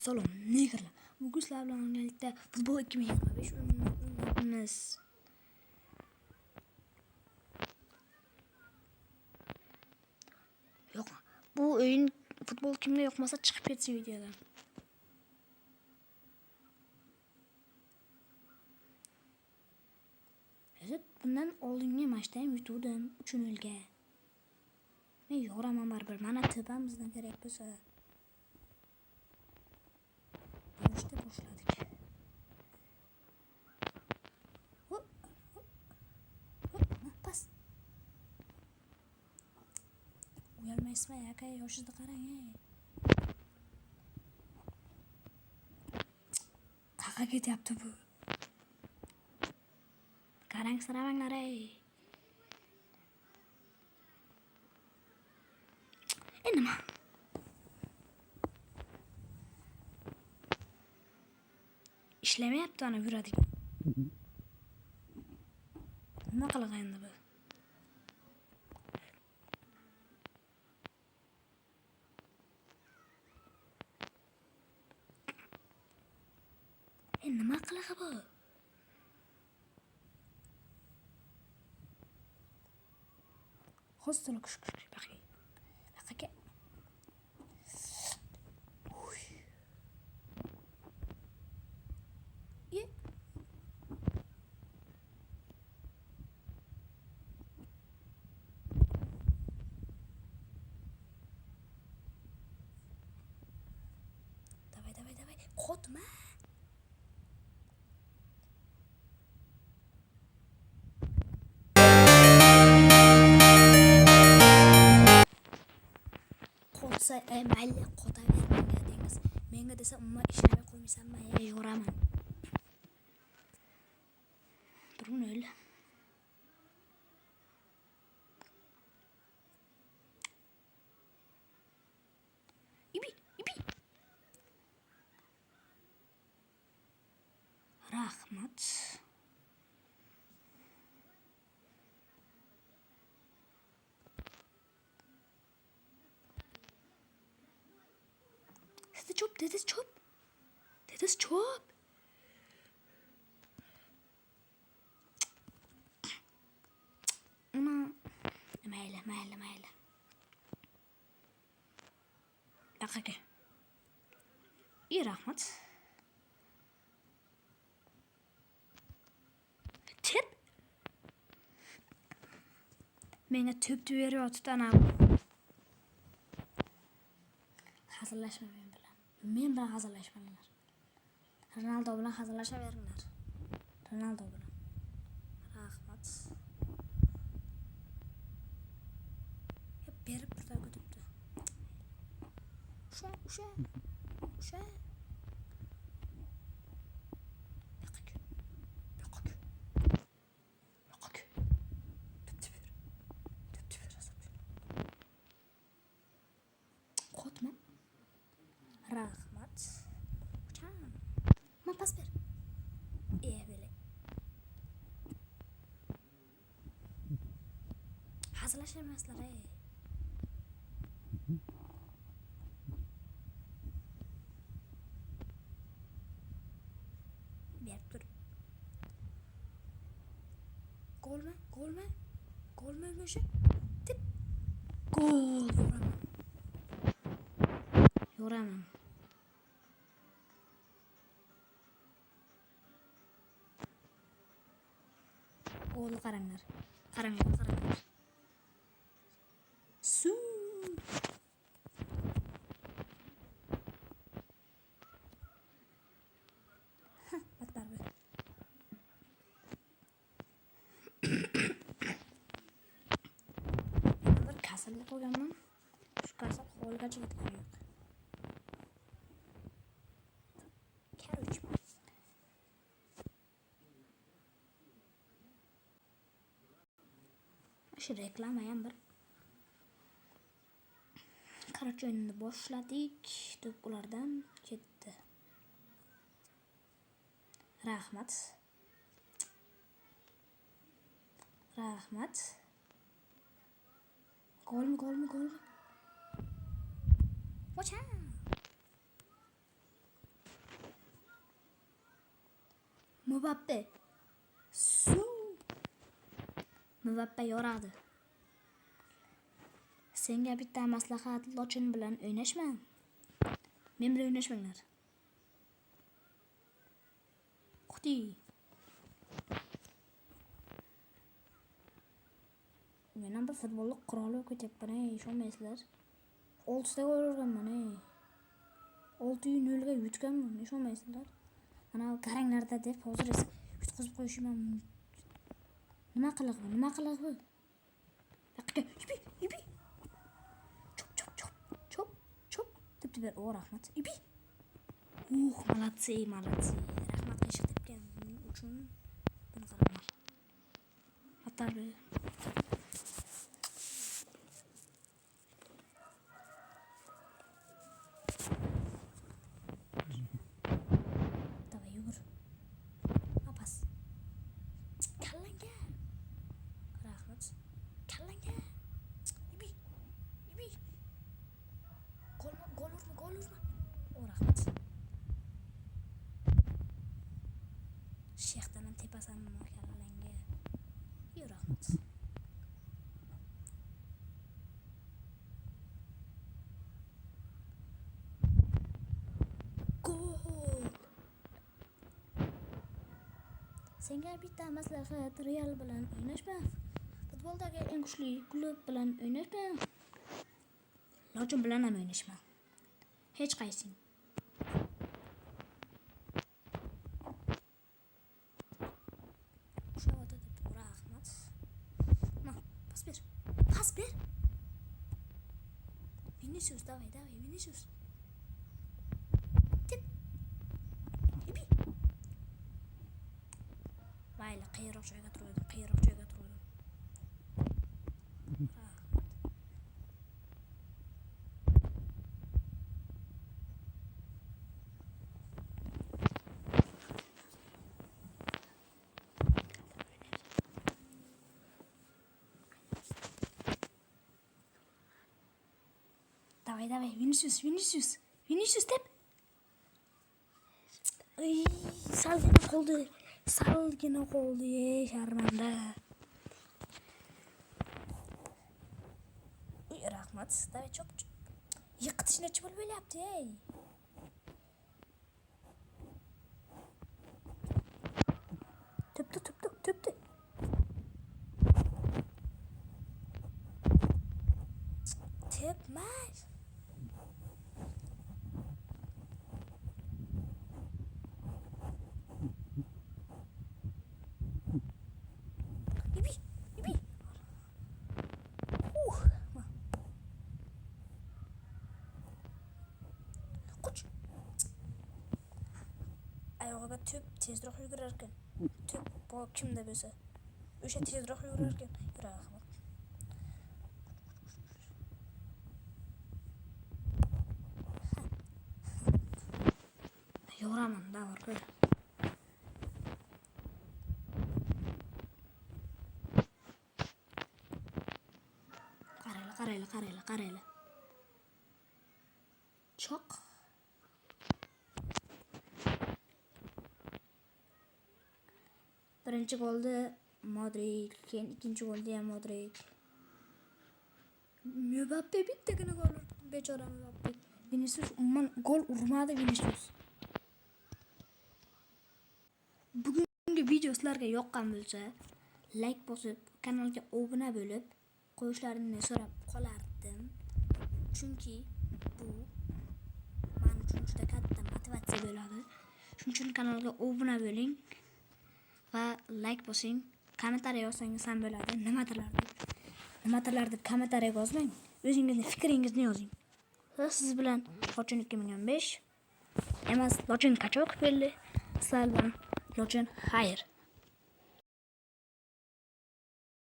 Salom, negerlar. Bugün sizler bilan birlikte futbol 2025 oynayacağız. Yok, bu oyun futbol kimde yokmasa çıkıp ketsin videodan. Evet, bundan oldingi maçdayım yutuvdim 3-0'ga. Men yoraman baribir. Mana tepamizdan kerak bo'lsa. Boshda boshladik. Pas. Uyalmaysizmi aka? Yoshingizni qarang, ey. Qaqa ketyapti bu. Qarang, siramanglar, ey. Nima? İşlemayapti ana yuradigan. Nima qilgan endi bu? Nima qilgan bu? Hostelo kush bakay. Bakay. Uy. Ye. Давай. Qotma. Qotsa mayli qotaver menga dengiz. Menga desa umma ishlamay qo'ymaysanmi? Yoraman. Bruno öyle. İbi. Rahmat. Dedesi çöp. Ama mayli. Aka. İyi rahmat. Tep. Menga töptü veriyor tutan abi. Hazırlaşma men bilan hazırlaşmalar. Ronaldo bilan hazırlaşaveringlar. Ronaldo bilan. Rahmat. Hep berib turda götüptü. Uşa. Bakak. Töptü ver azap. Qotma. Rahmat. Uçan. Ma pas ver. Böyle. Hazırlaşamaslar ey. Berip dur. Gol mü ömüşü? Tip. Gol. Yoramam. Golü qaranglar. Su. Batlar bu. Bir kasallık qo'yganman. Shu kasal qo'lgacha yetgan yo'q. Короче. Şu reklama ham bir. Короче o'yinni boshladik. To'p ulardan ketdi. Rahmat. Gol mü? Watch out. Mbappe. Su. Mbappe yoradi. Senga bitta maslahat, Lochin bilan o'ynashma. Men bilan o'ynashmanglar. Xuti. Men ham bir futbolni quroli ko'tyapman, ishonmaysizlar. 6 ta gol urganman, 6-0 ga yutganman, ishonmaysizlar. Ana qaranglarda deb hozir esa yutqazib qo'yishim mumkin. Nima qiliq bu? Ibi. Chop. Deb ber, o rahmat. Ibi. Молодцы. Rahmat eshik tepganim uchun. Buni qaranglar. Hatta gol urma. O rahmat. Shexdan ham tepasanmi kallalangga. Yo rahmat. Gol. Senga bitta maslahat, Real bilan o'ynashma. Futboldagi eng kuchli klub bilan o'ynashma. Lochin bilan ham o'ynashma. Hech qaysing. O'sha deb rahmat. Ma, pas ber. Vinicius, давай, Vinicius. Tip. Ibi. Mayli, qayroq joyga turdim. Давай, Vinicius tep. Ay, salgina qoldi, sharmanda. Rahmat, davay chop. Yiqitishni chi bo'lib o'ylayapti, ey. Tepdi. Tepmaz. Ibi. Qoch. Ayog'iga tep tezroq yugurar ekan. Tep bu kimda bo'lsa. O'sha tezroq yugurar ekan. Rahmat. Yoraman davr ko'r. Qarayla. Choq. Birinchi golda Modric, keyin ikkinchi golda ham Modric. Mbappe bittagina gol urdi, bechora Mbappe. Vinicius umuman gol urmadi Vinicius. Bugungi video sizlarga yoqqan bo'lsa, like bosib, kanalga obuna bo'lib qo'yishlarini so'rab qolardim. Chunki bu men uchun juda katta motivatsiya bo'ladi. Shuning uchun kanalga obuna bo'ling va like bosing. Kommentariy yozsangiz ham bo'ladi. Nimadirlar deb kommentariy yozmang. O'zingizning fikringizni yozing. Siz bilan Lochin 2005 emas, Lochin qachon keldi? Sizlar bilan Lochin xayr.